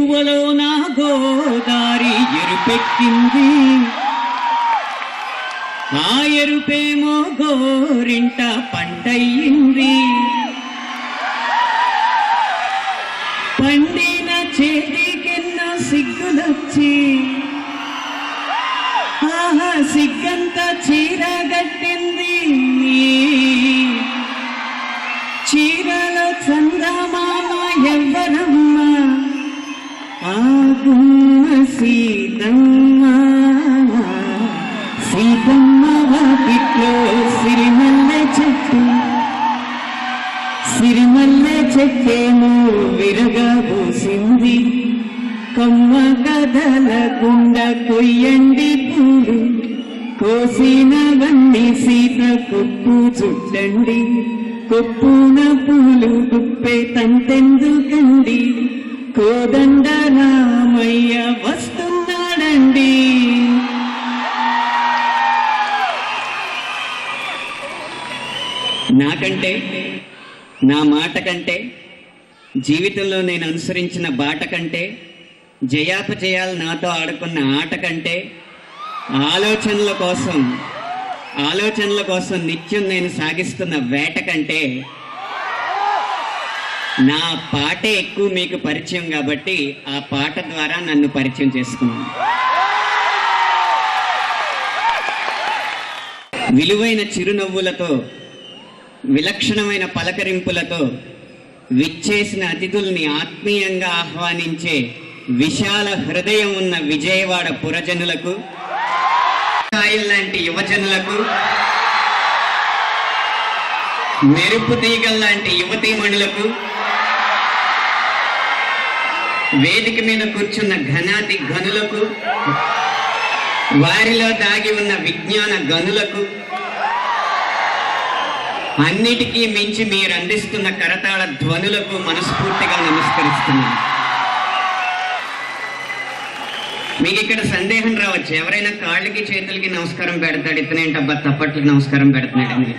ఎక్కువలో నా గోదారి ఎరుపెక్కింది, ఆ ఎరుపేమో గోరింట పంటయ్యింది. పండిన చేతికెన్నో సిగ్గులొచ్చి ఆహా సిగ్గంతా చీరగట్టింది. చీరలో చందమామ ఎవ్వరమ్మ, ఆగున్న సీతమ్మ. సీతమ్మ వాకిట్లో సిరిమల్లె చెట్టు, సిరిమల్లె చెట్టేమో విరగబోసింది. కొమ్మ కదలకుండ కొయ్యండి పూలు, కోసినవన్నీ సీత కొప్పు చుట్టండి. కొప్పున పూలు గుప్పే తంతెందుకండి, కోదండ రామయ్య వస్తున్నాడండి. నాకంటే, నా మాట కంటే, జీవితంలో నేను అనుసరించిన బాట కంటే, జయాపజయాలు నాతో ఆడుకున్న ఆట కంటే, ఆలోచనల కోసం నిత్యం నేను సాగిస్తున్న వేట కంటే నా పాటే ఎక్కువ మీకు పరిచయం. కాబట్టి ఆ పాట ద్వారా నన్ను పరిచయం చేసుకున్నాను. విలువైన చిరునవ్వులతో, విలక్షణమైన పలకరింపులతో విచ్చేసిన అతిథుల్ని ఆత్మీయంగా ఆహ్వానించే విశాల హృదయం ఉన్న విజయవాడ పురజనులకు, లాంటి యువజనులకు, మెరుపు తీగల్ లాంటి యువతీమణులకు, వేదిక మీద కూర్చున్న ఘనాతి ఘనులకు, వారిలో దాగి ఉన్న విజ్ఞాన గనులకు, అన్నిటికీ మించి మీరు అందిస్తున్న కరతాళ ధ్వనులకు మనస్ఫూర్తిగా నమస్కరిస్తున్నాను. మీకు ఇక్కడ సందేహం రావచ్చు, ఎవరైనా కాళ్ళకి చేతులకి నమస్కారం పెడతాడు, ఇతనేంటబ్బా తప్పట్లకి నమస్కారం పెడుతున్నాడని.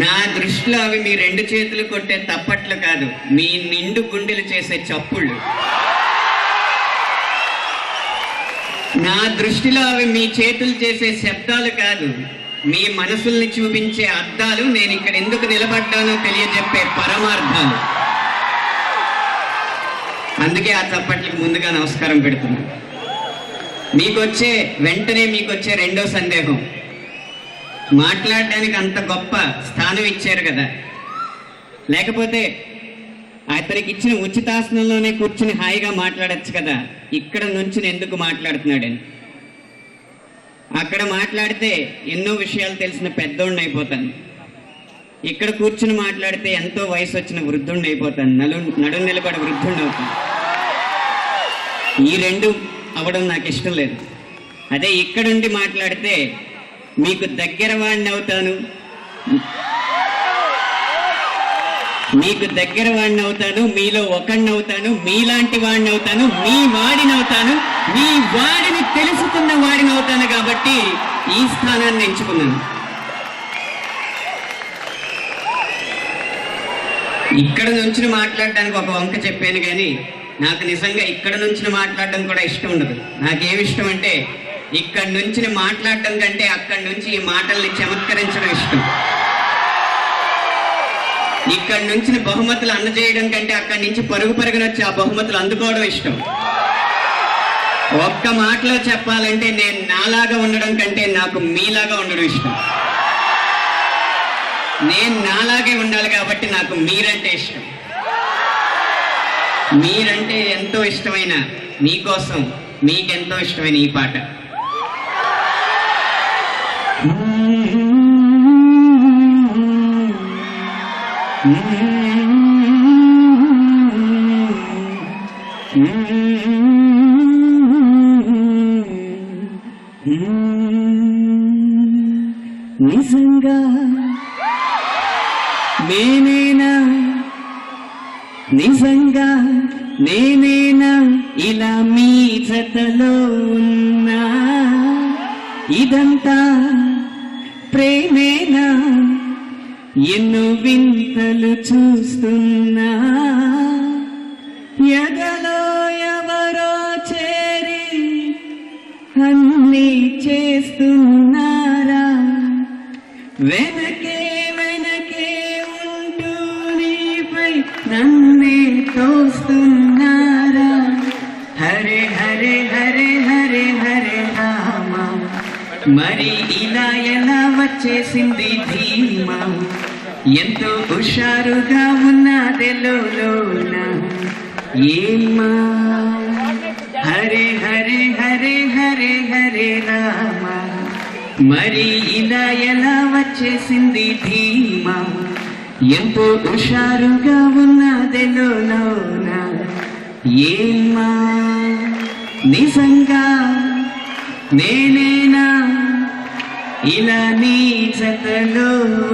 నా దృష్టిలో అవి మీ రెండు చేతులు కొట్టే తప్పట్లు కాదు, మీ నిండు గుండెలు చేసే చప్పుళ్ళు. నా దృష్టిలో అవి మీ చేతులు చేసే శబ్దాలు కాదు, మీ మనసుల్ని చూపించే అర్థాలు, నేను ఇక్కడ ఎందుకు నిలబడ్డానో తెలియజెప్పే పరమార్థాలు. అందుకే ఆ చప్పట్లకు ముందుగా నమస్కారం పెడుతున్నాను. వెంటనే మీకొచ్చే రెండో సందేహం, మాట్లాడడానికి అంత గొప్ప స్థానం ఇచ్చారు కదా, లేకపోతే అతనికి ఇచ్చిన ఉచితాసనంలోనే కూర్చుని హాయిగా మాట్లాడచ్చు కదా, ఇక్కడ నుంచి ఎందుకు మాట్లాడుతున్నాడని. అక్కడ మాట్లాడితే ఎన్నో విషయాలు తెలిసిన పెద్దోడిని అయిపోతాను, ఇక్కడ కూర్చుని మాట్లాడితే ఎంతో వయసు వచ్చిన వృద్ధుడిని అయిపోతాను, నడు నిలబడి వృద్ధుడిని అవుతాను. ఈ రెండు అవడం నాకు ఇష్టం లేదు. అదే ఇక్కడుండి మాట్లాడితే మీకు దగ్గర వాడిని అవుతాను, మీలో ఒకడిని అవుతాను, మీలాంటి వాడిని అవుతాను, మీ వాడిని అవుతాను, మీ వాడిని తెలుసుకున్న వాడిని అవుతాను. కాబట్టి ఈ స్థానాన్ని ఎంచుకున్నాను. ఇక్కడ నుంచి మాట్లాడడానికి ఒక వంక చెప్పాను, కానీ నాకు నిజంగా ఇక్కడ నుంచి మాట్లాడడం కూడా ఇష్టం ఉండదు. నాకేమి ఇష్టం అంటే, ఇక్కడ నుంచి మాట్లాడడం కంటే అక్కడి నుంచి ఈ మాటల్ని చమత్కరించడం ఇష్టం. ఇక్కడి నుంచి బహుమతులు అందజేయడం కంటే అక్కడి నుంచి పరుగునొచ్చి ఆ బహుమతులు అందుకోవడం ఇష్టం. ఒక్క మాటలో చెప్పాలంటే, నేను నాలాగా ఉండడం కంటే నాకు మీలాగా ఉండడం ఇష్టం. నేను నాలాగే ఉండాలి కాబట్టి నాకు మీరంటే ఇష్టం. మీరంటే ఎంతో ఇష్టమైన మీకోసం, మీకెంతో ఇష్టమైన ఈ పాట. నిజంగా నేనేనా ఇలా మీ జతలో ఉన్నా? ఇదంతా ప్రేమేనా? ఎన్నో వింతలు చూస్తున్నా. ఎగల అన్నీ చేస్తున్నారా, వెనకే వెనకే ఉంటూ నీపై నన్నే తోస్తున్నారా. హరే హరే హరే హరే హరే రామ, మరి ఇలా ఎలా వచ్చేసింది ధీమా, ఎంతో హుషారుగా ఉన్నదెలోన ఏమా. హరే హరే హరే హరే హరే రామ, మరి ఇలా ఎలా వచ్చేసింది ధీమా, ఎంతో హుషారుగా ఉన్నదెలోన ఏమా. నిజంగా నేనేనా ఇలా నీ జతలో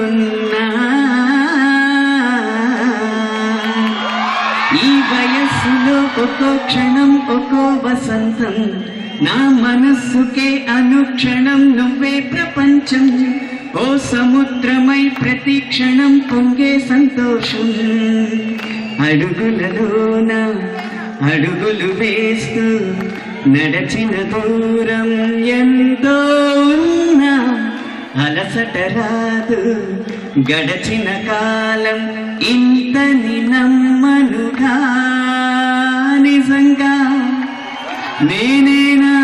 ఉన్నా, ఈ వయస్సులో ఒక్కో క్షణం ఒక్కో వసంతం, నా మనస్సుకే అనుక్షణం నువ్వే ప్రపంచం. ఓ సముద్రమై ప్రతి క్షణం పొంగే సంతోషం, అడుగులలోన అడుగులు వేస్తూ నడచిన దూరం ఎంతో ఉన్నా, అలసట రాదు గడచిన కాలం ఇంతని నమ్మనుగా. నిజంగా నేనేనా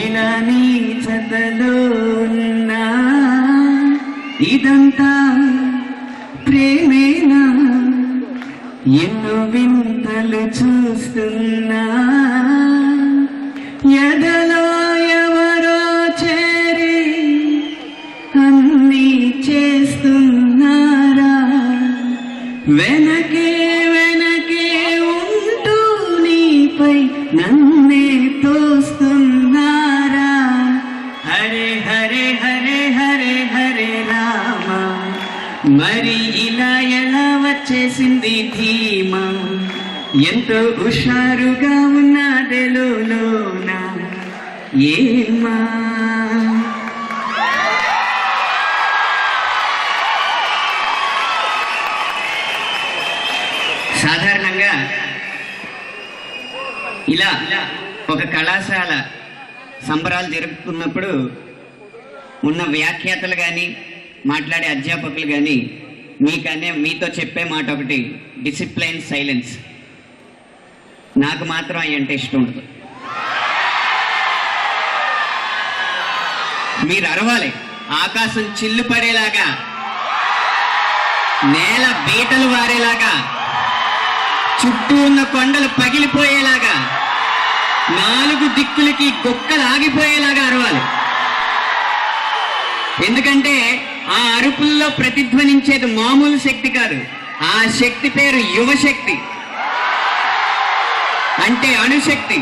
ఇలా నీ జతలో ఉన్నా, ఇదంతా ప్రేమేనా, ఎన్నో వింతలు చూస్తున్నా, ఎదలో ఎవరో చేరి అన్నీ చేస్తున్నారా, వెనకే వెనకే ఉంటూ నీపై నన్నే తోస్తున్నారా. హరే హరే హరే హరే హరే రామ, మరి ఇలా ఎలా వచ్చేసింది ధీమా, ఎంతో హుషారుగా ఉన్నదెలోన ఏమా. సాధారణంగా ఇలా ఒక కళాశాల సంబరాలు జరుపుకున్నప్పుడు ఉన్న వ్యాఖ్యాతలు కానీ మాట్లాడే అధ్యాపకులు కానీ మీతో చెప్పే మాట ఒకటి, డిసిప్లైన్ సైలెన్స్. నాకు మాత్రం అవి అంటే ఇష్టం ఉండదు. మీరు అరవాలి, ఆకాశం చిల్లు పడేలాగా, నేల బీటలు వారేలాగా, చుట్టూ ఉన్న కొండలు పగిలిపోయేలాగా, నాలుగు దిక్కులకి గొక్కలు ఆగిపోయేలాగా అరవాలి. ఎందుకంటే ఆ అరుపుల్లో ప్రతిధ్వనించేది మామూలు శక్తి కాదు, ఆ శక్తి పేరు యువశక్తి. అంటే అణుశక్తి,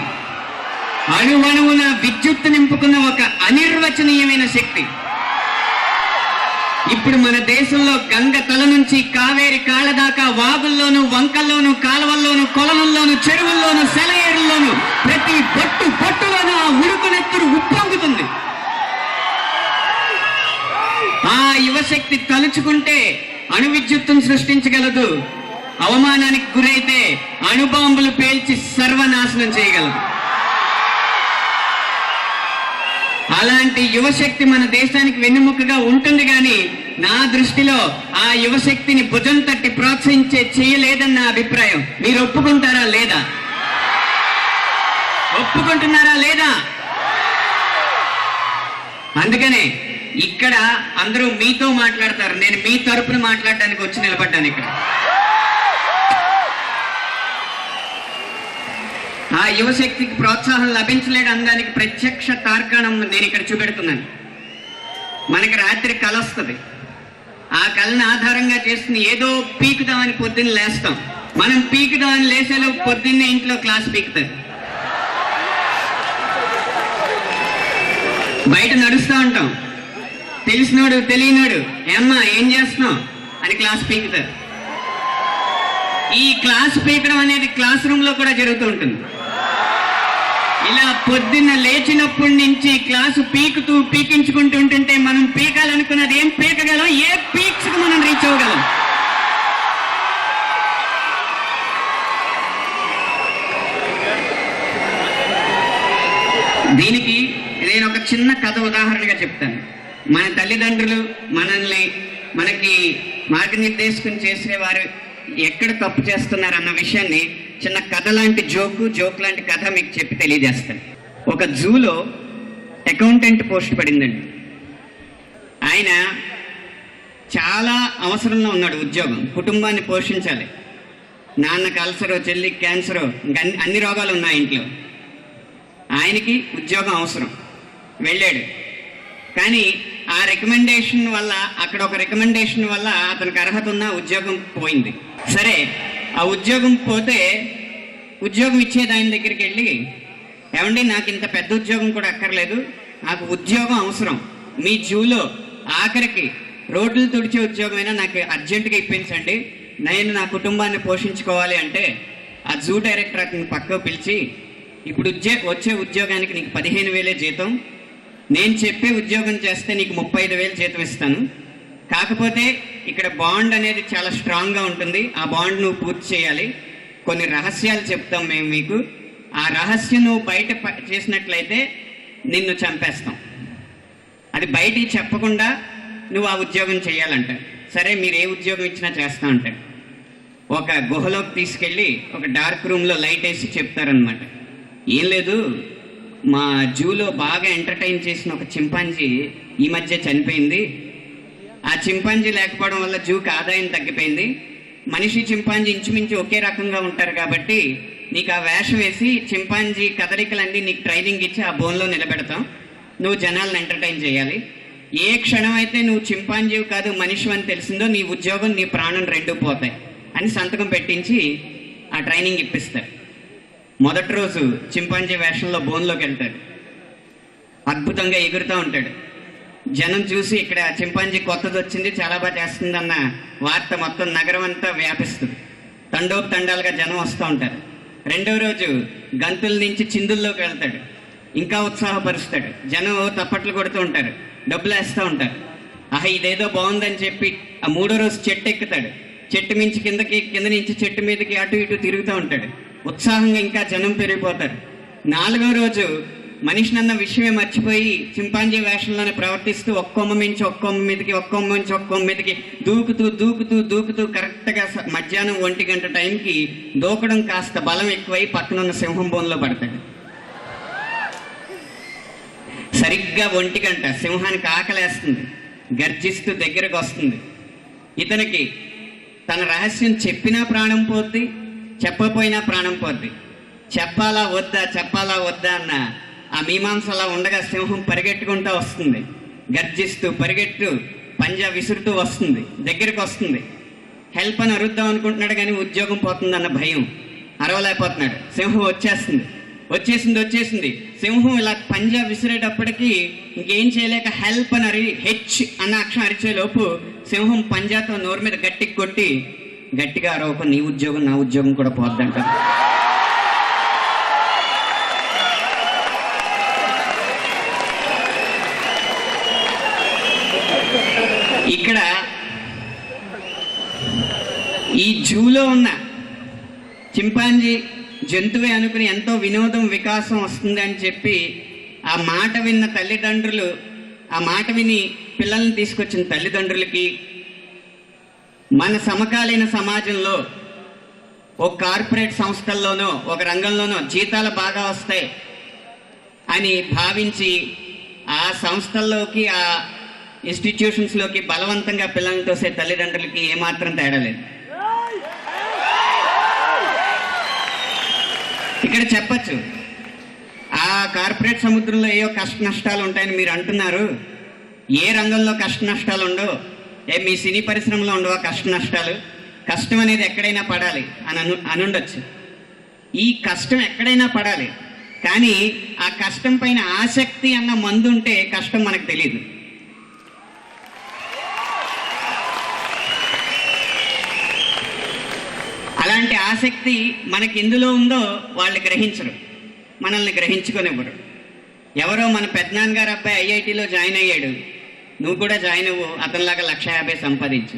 అణువణువున విద్యుత్తు నింపుకున్న ఒక అనిర్వచనీయమైన శక్తి. ఇప్పుడు మన దేశంలో గంగ తల నుంచి కావేరి కాళ్ళ దాకా వాగుల్లోనూ వంకల్లోనూ కాలువల్లోనూ కొలనుల్లోనూ చెరువుల్లోనూ సెలయేరుల్లోనూ ప్రతి పొట్టులోనూ ఆ ఉడుకునెత్తురు ఉప్పొంగుతుంది. ఆ యువశక్తి తలుచుకుంటే అణు విద్యుత్తును సృష్టించగలదు, అవమానానికి గురైతే అణుబాంబులు పేల్చి సర్వనాశనం చేయగలదు. అలాంటి యువశక్తి మన దేశానికి వెన్నెముకగా ఉంటుంది. కానీ నా దృష్టిలో ఆ యువశక్తిని భుజం తట్టి ప్రోత్సహించే చేయలేదన్న అభిప్రాయం. మీరు ఒప్పుకుంటారా లేదా? ఒప్పుకుంటున్నారా లేదా? అందుకనే ఇక్కడ అందరూ మీతో మాట్లాడతారు, నేను మీ తరపున మాట్లాడడానికి వచ్చి నిలబడ్డాను ఇక్కడ. ఆ యువశక్తికి ప్రోత్సాహం లభించలేడు అనడానికి ప్రత్యక్ష తార్కాణం నేను ఇక్కడ చూపెడుతున్నాను. మనకి రాత్రి కల వస్తుంది, ఆ కళను ఆధారంగా చేసుకుని ఏదో పీకుదామని పొద్దున్న లేస్తాం. మనం పీకుదామని లేసేలో పొద్దున్నే ఇంట్లో క్లాస్ పీకుతారు. బయట నడుస్తూ ఉంటాం, తెలిసినోడు తెలియనోడు ఏమ్మా ఏం చేస్తున్నావు అని క్లాస్ పీకుతారు. ఈ క్లాస్ పీకడం అనేది క్లాస్ రూమ్ లో కూడా జరుగుతూ ఉంటుంది. ఇలా పొద్దున్న లేచినప్పటి నుంచి క్లాసు పీకించుకుంటూ ఉంటుంటే మనం పీకాలనుకున్నది ఏం పీకగలం, ఏ పీక్స్ కు మనం రీచ్ అవ్వగలం. దీనికి నేను ఒక చిన్న కథ ఉదాహరణగా చెప్తాను. మన తల్లిదండ్రులు మనకి మార్గనిర్దేశకం చేసేవారు ఎక్కడ తప్పు చేస్తున్నారు అన్న విషయాన్ని చిన్న కథ లాంటి జోక్ లాంటి కథ మీకు చెప్పి తెలియజేస్తాను. ఒక జూలో అకౌంటెంట్ పోస్ట్ పడిందండి. ఆయన చాలా అవసరంలో ఉన్నాడు, ఉద్యోగం, కుటుంబాన్ని పోషించాలి. నాన్నకు అల్సరో, చెల్లికి క్యాన్సరో, ఇంకా అన్ని రోగాలు ఉన్నాయి ఇంట్లో. ఆయనకి ఉద్యోగం అవసరం, వెళ్ళాడు. కానీ ఆ రికమెండేషన్ వల్ల, అక్కడ ఒక రికమెండేషన్ వల్ల అతనికి అర్హత ఉన్న ఉద్యోగం పోయింది. సరే, ఆ ఉద్యోగం పోతే ఉద్యోగం ఇచ్చేది ఆయన దగ్గరికి వెళ్ళి, ఏమండి నాకు ఇంత పెద్ద ఉద్యోగం కూడా అక్కర్లేదు, నాకు ఉద్యోగం అవసరం, మీ జూలో ఆఖరికి రోడ్లు తుడిచే ఉద్యోగమైనా నాకు అర్జెంటుగా ఇప్పించండి, నేను నా కుటుంబాన్ని పోషించుకోవాలి అంటే ఆ జూ డైరెక్టర్ అతను పక్కకు పిలిచి, ఇప్పుడు వచ్చే ఉద్యోగానికి నీకు 15,000 జీతం, నేను చెప్పే ఉద్యోగం చేస్తే నీకు 35,000 జీతం ఇస్తాను, కాకపోతే ఇక్కడ బాండ్ అనేది చాలా స్ట్రాంగ్గా ఉంటుంది, ఆ బాండ్ నువ్వు పూర్తి చేయాలి, కొన్ని రహస్యాలు చెప్తాం మేము మీకు, ఆ రహస్యం నువ్వు బయట చేసినట్లయితే నిన్ను చంపేస్తాం, అది బయటికి చెప్పకుండా నువ్వు ఆ ఉద్యోగం చేయాలంట. సరే, మీరు ఏ ఉద్యోగం ఇచ్చినా చేస్తా అంటాడు. ఒక గుహలోకి తీసుకెళ్ళి ఒక డార్క్ రూమ్లో లైట్ వేసి చెప్తారనమాట, ఏం లేదు, మా జూలో బాగా ఎంటర్టైన్ చేసిన ఒక చింపాంజీ ఈ మధ్య చనిపోయింది, ఆ చింపాంజీ లేకపోవడం వల్ల జూకి ఆదాయం తగ్గిపోయింది, మనిషి చింపాంజీ ఇంచుమించు ఒకే రకంగా ఉంటారు కాబట్టి నీకు ఆ వేషం వేసి చింపాంజీ కదలికలన్నీ నీకు ట్రైనింగ్ ఇచ్చి ఆ బోన్లో నిలబెడతాం, నువ్వు జనాలను ఎంటర్టైన్ చేయాలి, ఏ క్షణం అయితే నువ్వు చింపాంజీవి కాదు మనిషి అని తెలిసిందో నీ ఉద్యోగం నీ ప్రాణం రెండూ పోతాయి అని సంతకం పెట్టించి ఆ ట్రైనింగ్ ఇప్పిస్తారు. మొదటి రోజు చింపాంజీ వేషంలో బోన్లోకి వెళ్తాడు, అద్భుతంగా ఎగురుతూ ఉంటాడు. జనం చూసి ఇక్కడ చింపాంజీ కొత్తది వచ్చింది, చాలా బాగా చేస్తుందన్న వార్త మొత్తం నగరం అంతా వ్యాపిస్తుంది. తండోపతండాలుగా జనం వస్తూ ఉంటారు. రెండవ రోజు గంతుల నుంచి చిందుల్లోకి వెళ్తాడు, ఇంకా ఉత్సాహపరుస్తాడు. జనం తప్పట్లు కొడుతూ ఉంటారు, డబ్బులు వేస్తూ ఉంటారు. ఇదేదో బాగుందని చెప్పి ఆ మూడో రోజు చెట్టు ఎక్కుతాడు. చెట్టు మించి కింద నుంచి చెట్టు మీదకి అటు ఇటు తిరుగుతూ ఉంటాడు. ఉత్సాహంగా ఇంకా జనం పెరిగిపోతారు. నాలుగో రోజు మనిషినన్న విషయమే మర్చిపోయి చింపాంజీ వేషంలోనే ప్రవర్తిస్తూ ఒక్కొమ్మ మించి ఒక్కొమ్మ మీదకి దూకుతూ కరెక్ట్గా మధ్యాహ్నం 1 గంట టైంకి దూకడం కాస్త బలం ఎక్కువై పక్కనున్న సింహం బోన్లో పడతాడు. సరిగ్గా 1 గంట సింహానికి ఆకలేస్తుంది, గర్జిస్తూ దగ్గరకు వస్తుంది. ఇతనికి తన రహస్యం చెప్పినా ప్రాణం పోద్ది, చెప్పపోయినా ప్రాణం పోద్ది. చెప్పాలా వద్దా అన్న ఆ మీమాంసలా ఉండగా సింహం పరిగెట్టుకుంటూ వస్తుంది, గర్జిస్తూ పంజా విసురుతూ వస్తుంది, దగ్గరికి వస్తుంది. హెల్ప్ అని అరుద్దాం అనుకుంటున్నాడు కానీ ఉద్యోగం పోతుందన్న భయం, అరవలేకపోతున్నాడు. సింహం వచ్చేసింది. సింహం ఇలా పంజా విసిరేటప్పటికీ ఇంకేం చేయలేక హెల్ప్ అని హెచ్ అన్న అక్షరం అరిచేలోపు సింహం పంజాతో నోరు మీద గట్టికి కొట్టి, గట్టిగా అరవకు, నీ ఉద్యోగం నా ఉద్యోగం కూడా పోద్దంట. ఇక్కడ ఈ జూలో ఉన్న చింపాంజీ జంతువే అనుకుని ఎంతో వినోదం వికాసం వస్తుంది అని చెప్పి ఆ మాట విన్న తల్లిదండ్రులు, ఆ మాట విని పిల్లల్ని తీసుకొచ్చిన తల్లిదండ్రులకి, మన సమకాలీన సమాజంలో ఒక కార్పొరేట్ సంస్థల్లోనో ఒక రంగంలోనో జీతాలు బాగా వస్తాయి అని భావించి ఆ సంస్థల్లోకి ఆ ఇన్స్టిట్యూషన్స్లోకి బలవంతంగా పిల్లల్ని తోసే తల్లిదండ్రులకి ఏమాత్రం తేడా లేదు. ఇక్కడ చెప్పచ్చు, ఆ కార్పొరేట్ సముద్రంలో ఏవో కష్ట నష్టాలు ఉంటాయని మీరు అంటున్నారు, ఏ రంగంలో కష్ట నష్టాలు ఉండవు, మీ సినీ పరిశ్రమలో ఉండవా కష్ట నష్టాలు? కష్టం అనేది ఎక్కడైనా పడాలి అని ఉండొచ్చు. ఈ కష్టం ఎక్కడైనా పడాలి, కానీ ఆ కష్టం పైన ఆసక్తి అన్న మందు ఉంటే కష్టం మనకు తెలియదు. అలాంటి ఆసక్తి మనకి ఎందులో ఉందో వాళ్ళు గ్రహించరు, మనల్ని గ్రహించుకొనివ్వరు. ఎవరో మన పెద్దనాన్నగారు అబ్బాయి ఐఐటీలో జాయిన్ అయ్యాడు, నువ్వు కూడా జాయిన్ అవ్వు, అతనిలాగా 1,50,000 సంపాదించు.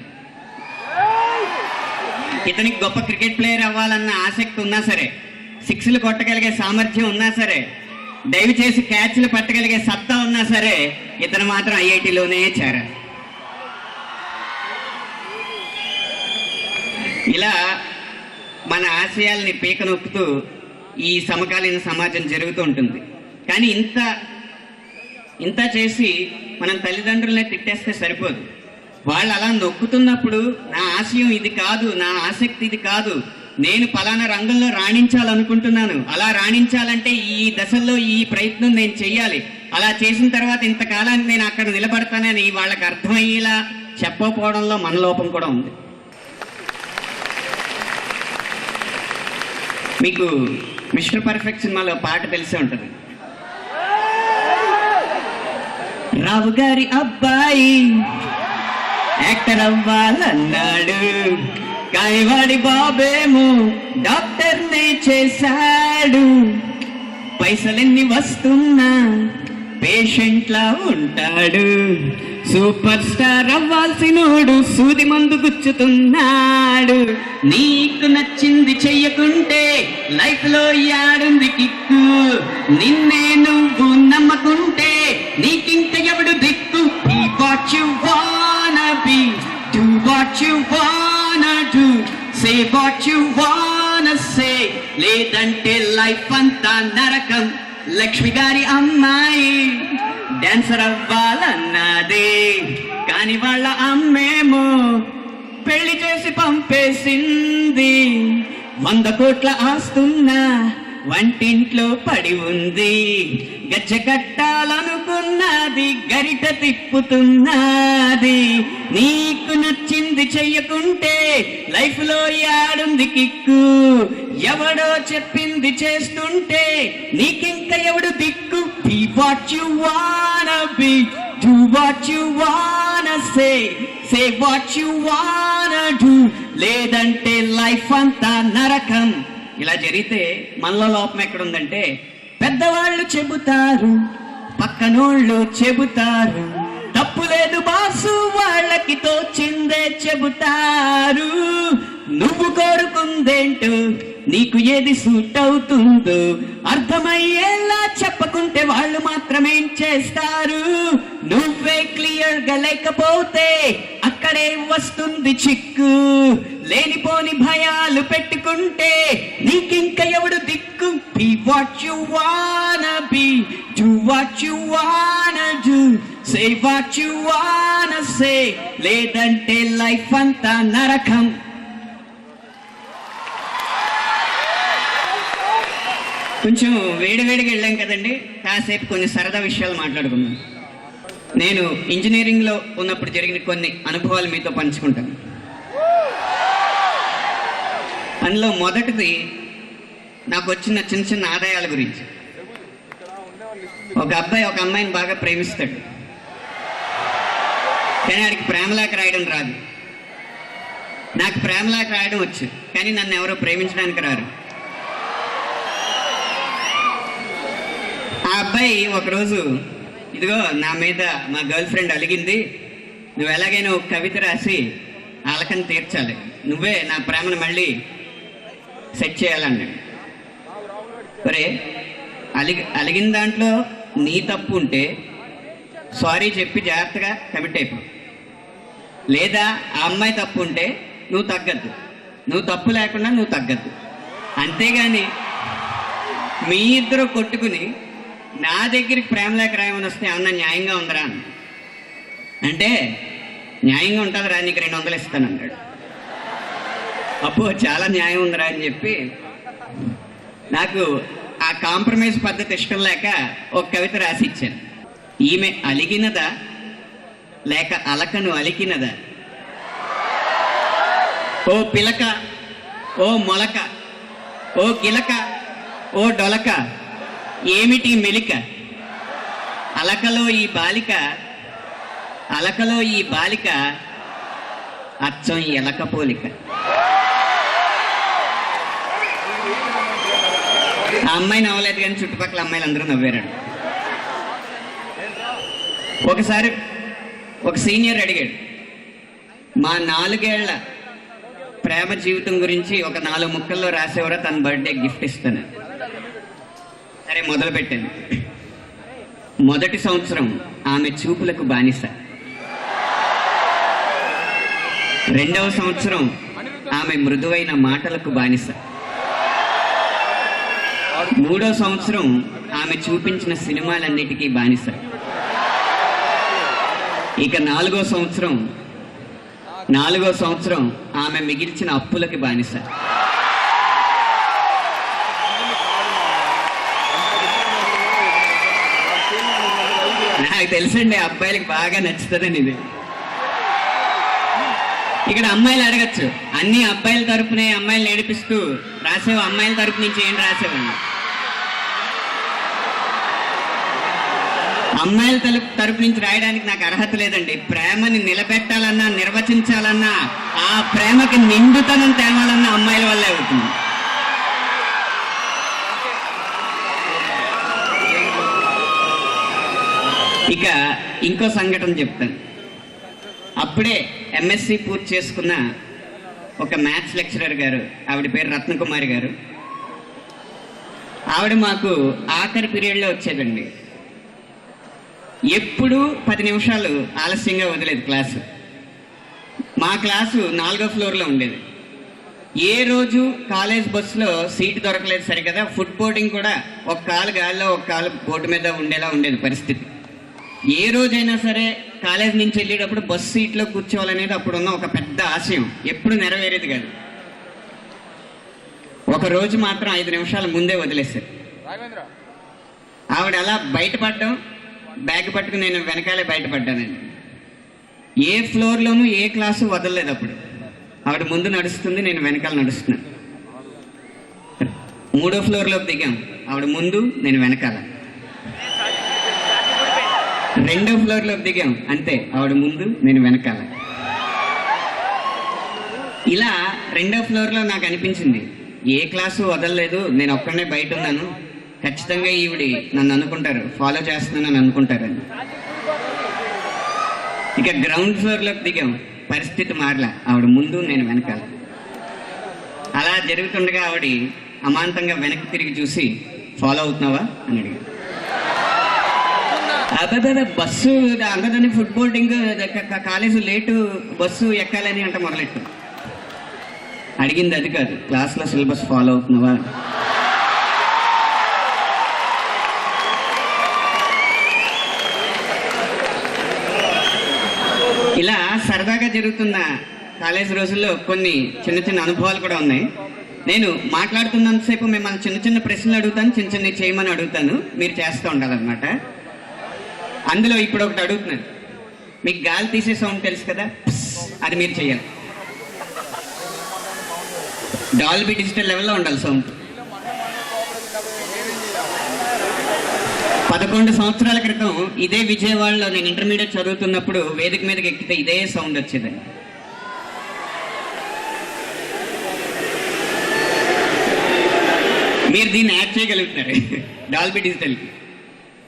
ఇతనికి గొప్ప క్రికెట్ ప్లేయర్ అవ్వాలన్న ఆసక్తి ఉన్నా సరే, 6లు కొట్టగలిగే సామర్థ్యం ఉన్నా సరే, దయచేసి క్యాచ్లు పట్టగలిగే సత్తా ఉన్నా సరే ఇతను మాత్రం ఐఐటిలోనే చేరారు. ఇలా మన ఆశయాల్ని పీక నొక్కుతూ ఈ సమకాలీన సమాజం జరుగుతూ ఉంటుంది. కానీ ఇంత చేసి మనం తల్లిదండ్రులనే తిట్టేస్తే సరిపోదు. వాళ్ళు అలా నొక్కుతున్నప్పుడు నా ఆశయం ఇది కాదు, నా ఆసక్తి ఇది కాదు, నేను పలానా రంగంలో రాణించాలనుకుంటున్నాను, అలా రాణించాలంటే ఈ దశల్లో ఈ ప్రయత్నం నేను చెయ్యాలి, అలా చేసిన తర్వాత ఇంతకాలానికి నేను అక్కడ నిలబడతానని వాళ్ళకి అర్థమయ్యేలా చెప్పకపోవడంలో మన లోపం కూడా ఉంది. మీకు మిస్టర్ పర్ఫెక్ట్ సినిమాలో పాట తెలిసే ఉంటుంది. రావు గారి అబ్బాయి యాక్టర్ అవ్వాలన్నాడు, కానీ వాడి బాబేమో డాక్టర్నే చేశాడు. పైసలెన్ని వస్తున్నా పేషెంట్లా ఉంటాడు. సూపర్ స్టార్ అవ్వాల్సినోడు సూది మందు గుచ్చుతున్నాడు. నీకు నచ్చింది చెయ్యకుంటే లైఫ్ లో యాడుంది కిక్కు, నిన్నే నువ్వు నమ్మకుంటే నీకింక ఎవడు దిక్కు. Be what you wanna be, do what you wanna do, say what you wanna say, లేదంటే లైఫ్ అంతా నరకం. లక్ష్మి గారి అమ్మాయి డాన్సర్ అవ్వాలన్నదే, కానీ వాళ్ళ అమ్మేమో పెళ్లి చేసి పంపేసింది. 100 కోట్ల ఆస్తున్నా వంటింట్లో పడి ఉంది. గచ్చ కట్టాలనుకున్నది గరిట తిప్పుతున్నది. నీకు నచ్చింది చెయ్యకుంటే లైఫ్ లో యాడుంది కిక్కు, ఎవడో చెప్పింది చేస్తుంటే నీకింక ఎవడు దిక్కు. Be what you wanna be, do what you wanna say, say what you wanna do, లేదంటే లైఫ్ అంతా నరకం. ఇలా జరిగితే మనలో లోపం ఎక్కడుందంటే, పెద్దవాళ్ళు చెబుతారు, పక్కనోళ్ళు చెబుతారు, తప్పు లేదు బాసు వాళ్ళకి తోచిందే చెబుతారు. నువ్వు కోరుకుందేంటో, నీకు ఏది సూట్ అవుతుందో అర్థమయ్యేలా చెప్పకుంటే వాళ్ళు మాత్రమేం చేస్తారు. నువ్వే క్లియర్ గా లేకపోతే అక్కడే వస్తుంది చిక్కు. లేనిపోని భయాలు పెట్టుకుంటే నీకింక ఎవడు దిక్కు. Be what you wanna be, do what you wanna do, say what you wanna say, లేదంటే లైఫ్ అంతా నరకం. కొంచెం వేడివేడిగా వెళ్ళాం కదండి, కాసేపు కొన్ని సరదా విషయాలు మాట్లాడుకుందాం. నేను ఇంజనీరింగ్లో ఉన్నప్పుడు జరిగిన కొన్ని అనుభవాలు మీతో పంచుకుంటాను. అందులో మొదటిది నాకు వచ్చిన చిన్న చిన్న ఆదాయాల గురించి. ఒక అబ్బాయి ఒక అమ్మాయిని బాగా ప్రేమిస్తాడు, కానీ వాడికి ప్రేమలేఖ రాయడం రాదు. నాకు ప్రేమలేఖ రాయడం వచ్చు, కానీ నన్ను ఎవరో ప్రేమించడానికి రారు. ఆ అబ్బాయి ఒకరోజు, ఇదిగో నా మీద మా గర్ల్ ఫ్రెండ్ అలిగింది, నువ్వు ఎలాగైనా ఒక కవిత రాసి అలకని తీర్చాలి, నువ్వే నా ప్రేమను మళ్ళీ సెట్ చేయాలన్నాడు. సరే, అలిగిన దాంట్లో నీ తప్పు ఉంటే సారీ చెప్పి జాగ్రత్తగా కమిట్ అయిపో, లేదా ఆ అమ్మాయి తప్పు ఉంటే నువ్వు తగ్గద్దు, నువ్వు తప్పు లేకుండా నువ్వు తగ్గద్దు. అంతేగాని మీ ఇద్దరు కొట్టుకుని నా దగ్గరికి ప్రేమలేఖ రాయమని వస్తే ఏమన్నా న్యాయంగా ఉందరా అంటే, న్యాయంగా ఉంటుందిరా, నీకు 200 ఇస్తానన్నాడు. అప్పు చాలా న్యాయం ఉందిరా అని చెప్పి నాకు ఆ కాంప్రమైజ్ పద్ధతి ఇష్టం లేక ఒక కవిత రాసి ఇచ్చాను. ఈమె అలిగినదా లేక అలకను అలికినదా? ఓ పిలక, ఓ మొలక, ఓ గిలక, ఓ డొలక, ఏమిటి మెలిక? అలకలో ఈ బాలిక, అలకలో ఈ బాలిక అచ్చం ఎలక పోలిక. ఆ అమ్మాయి నవ్వలేదు, కానీ చుట్టుపక్కల అమ్మాయిలు అందరూ నవ్వారు. ఒకసారి ఒక సీనియర్ అడిగాడు, మా 4 ఏళ్ల ప్రేమ జీవితం గురించి ఒక 4 ముక్కల్లో రాసేవరా తన బర్త్డే గిఫ్ట్ ఇస్తాను. సరే, మొదలు పెట్టాను. మొదటి సంవత్సరం ఆమె చూపులకు బానిస. రెండవ సంవత్సరం ఆమె మృదువైన మాటలకు బానిస. మూడో సంవత్సరం ఆమె చూపించిన సినిమాలన్నిటికీ బానిస. ఇక నాలుగో సంవత్సరం ఆమె మిగిల్చిన అప్పులకి బానిస. నాకు తెలుసండి, అబ్బాయిలకి బాగా నచ్చుతుందని ఇది. ఇక్కడ అమ్మాయిలు అడగచ్చు, అన్ని అబ్బాయిల తరపునే అమ్మాయిలు ఏడిపిస్తూ రాసేవు, అమ్మాయిల తరపు నుంచి ఏం రాసేవండి? అమ్మాయిల తరపు నుంచి రాయడానికి నాకు అర్హత లేదండి. ప్రేమని నిలబెట్టాలన్నా, నిర్వచించాలన్నా, ఆ ప్రేమకి నిండుతనం తేవాలన్నా అమ్మాయిల వల్లే అవుతుంది. ఇక ఇంకో సంఘటన చెప్తాను. అప్పుడే ఎంఎస్సి పూర్తి చేసుకున్న ఒక మ్యాథ్స్ లెక్చరర్ గారు, ఆవిడ పేరు రత్నకుమారి గారు. ఆవిడ మాకు ఆఖరి పీరియడ్లో వచ్చేదండి. ఎప్పుడూ 10 నిమిషాలు ఆలస్యంగా వదిలేదు క్లాసు. మా క్లాసు 4వ ఫ్లోర్లో ఉండేది. ఏ రోజు కాలేజ్ బస్సులో సీటు దొరకలేదు సరికదా. ఫుడ్ బోర్డింగ్ కూడా ఒక కాలు గాలిలో ఒక కాలు బోర్డు మీద ఉండేలా ఉండేది పరిస్థితి. ఏ రోజైనా సరే కాలేజ్ నుంచి వెళ్ళేటప్పుడు బస్ సీట్లో కూర్చోవాలనేది అప్పుడున్న ఒక పెద్ద ఆశయం, ఎప్పుడు నెరవేరేది కాదు. ఒక రోజు మాత్రం 5 నిమిషాల ముందే వదిలేశారు. ఆవిడ అలా బయటపడ్డం, బ్యాగ్ పట్టుకుని నేను వెనకాలే బయటపడ్డానండి. ఏ ఫ్లోర్లోనూ ఏ క్లాసు వదలలేదు. అప్పుడు ఆవిడ ముందు నడుస్తుంది, నేను వెనకాల నడుస్తున్నాను. 3వ ఫ్లోర్లోకి దిగాం, ఆవిడ ముందు, నేను వెనకాల. 2వ ఫ్లోర్లోకి దిగాం, అంతే, ఆవిడ ముందు, నేను వెనకాల. ఇలా 2వ ఫ్లోర్లో నాకు అనిపించింది, ఏ క్లాసు వదలలేదు, నేను ఒక్కడనే బయట ఉన్నాను, ఖచ్చితంగా ఈవిడి నన్ను అనుకుంటారు, ఫాలో చేస్తున్నానని అనుకుంటారని. ఇక గ్రౌండ్ ఫ్లోర్లోకి దిగాం, పరిస్థితి మారలా, ఆవిడ ముందు, నేను వెనకాల. అలా జరుగుతుండగా ఆవిడ అమాంతంగా వెనక్కి తిరిగి చూసి, ఫాలో అవుతున్నావా అని అడిగారు. అదే బస్సు అందదని food boarding college late bus ఎక్కాలని అంట మొదలెట్టు. అడిగింది అది కాదు, క్లాస్లో సిలబస్ ఫాలో అవుతున్నావా. ఇలా సరదాగా జరుగుతున్న కాలేజ్ రోజుల్లో కొన్ని చిన్న చిన్న అనుభవాలు కూడా ఉన్నాయి. నేను మాట్లాడుతున్నంతసేపు మిమ్మల్ని చిన్న చిన్న ప్రశ్నలు అడుగుతాను, చిన్న చిన్న చేయమని అడుగుతాను, మీరు చేస్తూ ఉండాలన్నమాట. అందులో ఇప్పుడు ఒకటి అడుగుతున్నాను, మీకు గాలి తీసే సౌండ్ తెలుసు కదా, అది మీరు చేయాలి. డాల్బీ డిజిటల్ లెవెల్లో ఉండాలి సౌండ్. 11 సంవత్సరాల క్రితం ఇదే విజయవాడలో నేను ఇంటర్మీడియట్ చదువుతున్నప్పుడు వేదిక మీదకి ఎక్కితే ఇదే సౌండ్ వచ్చేదండి. మీరు దీన్ని యాడ్ చేయగలుగుతున్నారు డాల్బీ డిజిటల్కి.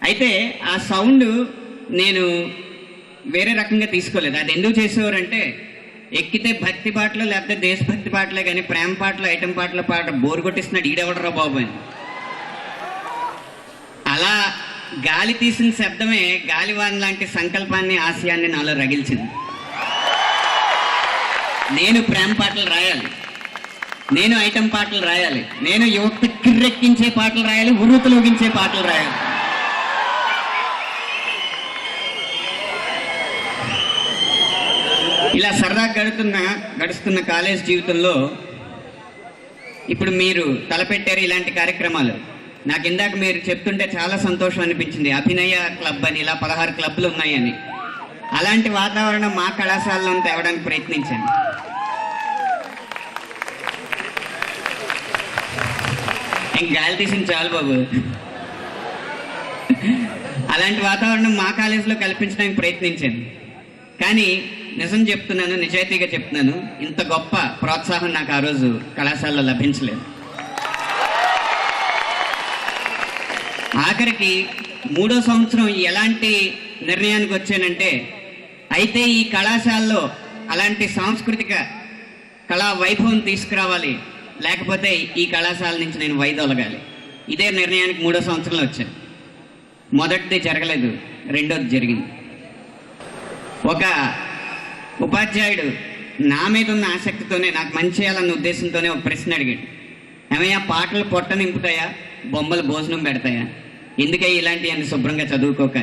అయితే ఆ సౌండ్ నేను వేరే రకంగా తీసుకోలేదు. అది ఎందుకు చేసేవారంటే, ఎక్కితే భక్తి పాటలు లేకపోతే దేశభక్తి పాటలే కానీ ప్రేమ పాటలు, ఐటెం పాటల పాట బోరు కొట్టిస్తున్నాడు ఈడెవడరా బాబు అని. అలా గాలి తీసిన శబ్దమే గాలివాన్ లాంటి సంకల్పాన్ని, ఆశయాన్ని నాలో రగిల్చింది. నేను ప్రేమ పాటలు రాయాలి, నేను ఐటెం పాటలు రాయాలి, నేను యువత కిర్రెక్కించే పాటలు రాయాలి, ఉరుతులోగించే పాటలు రాయాలి. ఇలా సరదాగా గడుస్తున్న కాలేజ్ జీవితంలో ఇప్పుడు మీరు తలపెట్టారు ఇలాంటి కార్యక్రమాలు. నాకు ఇందాక మీరు చెప్తుంటే చాలా సంతోషం అనిపించింది. అభినయ క్లబ్ అని ఇలా 16 క్లబ్లు ఉన్నాయని. అలాంటి వాతావరణం మా కళాశాలలో తేవడానికి ప్రయత్నించాను. ఇంక గాలి తీసింది చాలు బాబు. అలాంటి వాతావరణం మా కాలేజీలో కల్పించడానికి ప్రయత్నించాను. కానీ నిజం చెప్తున్నాను, నిజాయితీగా చెప్తున్నాను, ఇంత గొప్ప ప్రోత్సాహం నాకు ఆ రోజు కళాశాలలో లభించలేదు. ఆఖరికి 3వ సంవత్సరం ఎలాంటి నిర్ణయానికి వచ్చానంటే, అయితే ఈ కళాశాలలో అలాంటి సాంస్కృతిక కళా వైభవం తీసుకురావాలి, లేకపోతే ఈ కళాశాల నుంచి నేను వైదొలగాలి. ఇదే నిర్ణయానికి 3వ సంవత్సరంలో వచ్చాను. మొదటిది జరగలేదు, రెండోది జరిగింది. ఒక ఉపాధ్యాయుడు నా మీద ఉన్న ఆసక్తితోనే, నాకు మంచి చేయాలన్న ఉద్దేశంతోనే ఒక ప్రశ్న అడిగాడు. ఏమయ్యా, పాటలు పొట్ట నింపుతాయా, బొమ్మలు భోజనం పెడతాయా, ఎందుకై ఇలాంటివన్నీ శుభ్రంగా చదువుకోక?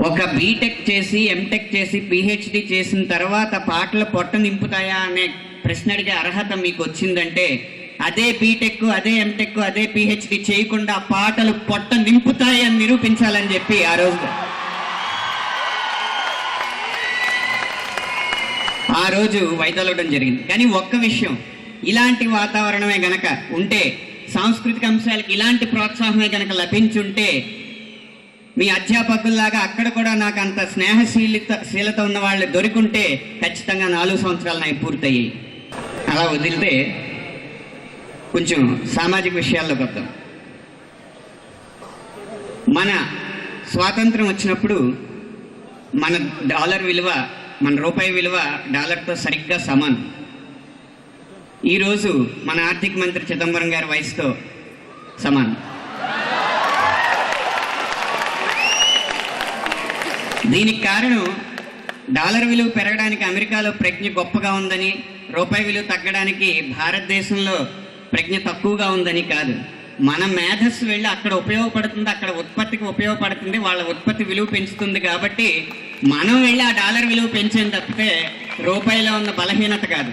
ఒక బీటెక్ చేసి, ఎంటెక్ చేసి, పిహెచ్డి చేసిన తర్వాత పాటలు పొట్ట నింపుతాయా అనే ప్రశ్న అడిగే అర్హత మీకు వచ్చిందంటే, అదే బీటెక్, అదే ఎంటెక్, అదే పిహెచ్డి చేయకుండా పాటలు పొట్ట నింపుతాయి అని నిరూపించాలని చెప్పి ఆ రోజు వైదొలగడం జరిగింది. కానీ ఒక్క విషయం, ఇలాంటి వాతావరణమే గనక ఉంటే, సాంస్కృతిక అంశాలకి ఇలాంటి ప్రోత్సాహమే గనక లభించుంటే, మీ అధ్యాపకుల్లాగా అక్కడ కూడా నాకు అంత స్నేహశీలత ఉన్న వాళ్ళు దొరికింటే ఖచ్చితంగా 4 సంవత్సరాలు నాకు పూర్తయ్యాయి. అలా వదిలితే కొంచెం సామాజిక విషయాల్లోకి వద్దాం. మన స్వాతంత్రం వచ్చినప్పుడు మన డాలర్ విలువ, మన రూపాయి విలువ డాలర్తో సరిగ్గా సమానం. ఈరోజు మన ఆర్థిక మంత్రి చిదంబరం గారి వయసుతో సమానం. దీనికి కారణం డాలర్ విలువ పెరగడానికి అమెరికాలో ప్రజ్ఞ గొప్పగా ఉందని, రూపాయి విలువ తగ్గడానికి భారతదేశంలో ప్రజ్ఞ తక్కువగా ఉందని కాదు. మన మేధస్సు వెళ్ళి అక్కడ ఉపయోగపడుతుంది, అక్కడ ఉత్పత్తికి ఉపయోగపడుతుంది, వాళ్ళ ఉత్పత్తి విలువ పెంచుతుంది. కాబట్టి మనం వెళ్ళి ఆ డాలర్ విలువ పెంచేది తప్పితే రూపాయిలో ఉన్న బలహీనత కాదు.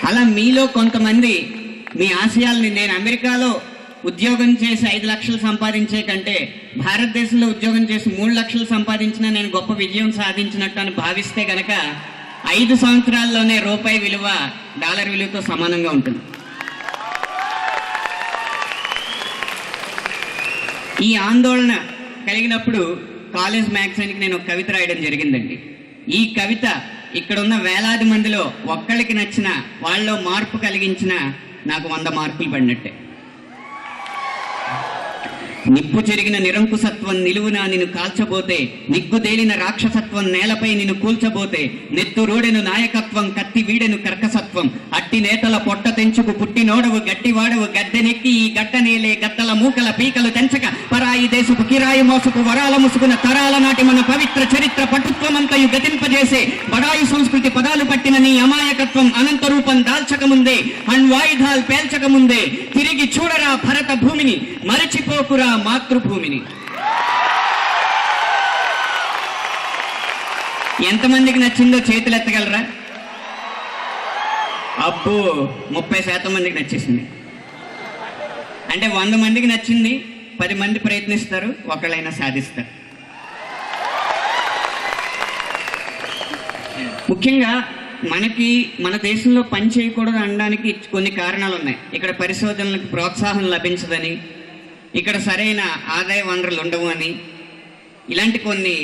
అలా మీలో కొంతమంది మీ ఆశయాల్ని, నేను అమెరికాలో ఉద్యోగం చేసి 5 లక్షలు సంపాదించే కంటే భారతదేశంలో ఉద్యోగం చేసి 3 లక్షలు సంపాదించినా నేను గొప్ప విజయం సాధించినట్టు అని భావిస్తే గనక 5 సంవత్సరాల్లోనే రూపాయి విలువ డాలర్ విలువతో సమానంగా ఉంటుంది. ఈ ఆందోళన కలిగినప్పుడు కాలేజ్ మ్యాగజైన్కి నేను ఒక కవిత రాయడం జరిగిందండి. ఈ కవిత ఇక్కడ ఉన్న వేలాది మందిలో ఒక్కళ్ళకి నచ్చిన, వాళ్ళలో మార్పు కలిగించిన నాకు 100 మార్కులు పడినట్టే. నిప్పు చెరిగిన నిరంకుశత్వం నిలువునా నిన్ను కాల్చబోతే, నిగ్గుదేలిన రాక్షసత్వం నేలపై నిన్ను కూల్చబోతే, నెత్తురోడెను నాయకత్వం, కత్తి వీడెను కర్కసత్వం, అట్టి నేతల పొట్ట తెంచుకు పుట్టినోడవు గట్టివాడవు, గద్దెనెక్కి ఈ గట్టనేలే గద్దల మూకల పీకలు తెంచక, పరాయి దేశపు కిరాయి మోసపు వరాల ముసుగున తరాల నాటి మన పవిత్ర చరిత్ర పటుత్వమంతయు గతింపజేసే, బడాయి సంస్కృతి పదాలు పట్టిన నీ అమాయకత్వం అనంత రూపం దాల్చకముందే, అణ్వాయుధాలు పేల్చకముందే, తిరిగి చూడరా భరత భూమిని, మరచిపోకురా మాతృభూమిని. ఎంతమందికి నచ్చిందో చేతులు ఎత్తగలరా? అబ్బో, 30% మందికి నచ్చేసింది. అంటే 100 మందికి నచ్చింది, 10 మంది ప్రయత్నిస్తారు, ఒకళ్ళైనా సాధిస్తారు. ముఖ్యంగా మనకి మన దేశంలో పని చేయకూడదు అనడానికి కొన్ని కారణాలు ఉన్నాయి. ఇక్కడ పరిశోధనలకు ప్రోత్సాహం లభించదని, ఇక్కడ సరైన ఆదాయ వనరులు ఉండవు అని, ఇలాంటి కొన్ని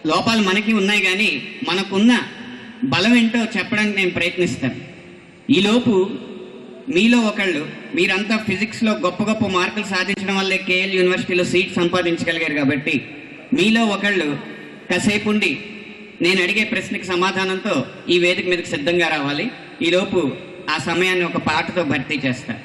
లోపాలు మనకి ఉన్నాయి. కానీ మనకున్న బలం ఏంటో చెప్పడానికి నేను ప్రయత్నిస్తాను. ఈలోపు మీలో ఒకళ్ళు, మీరంతా ఫిజిక్స్లో గొప్ప గొప్ప మార్కులు సాధించడం వల్లే కేఎల్ యూనివర్సిటీలో సీట్ సంపాదించగలిగారు. కాబట్టి మీలో ఒకళ్ళు కాసేపు ఉండి నేను అడిగే ప్రశ్నకి సమాధానంతో ఈ వేదిక మీదకి సిద్ధంగా రావాలి. ఈలోపు ఆ సమయాన్ని ఒక పాటతో భర్తీ చేస్తారు.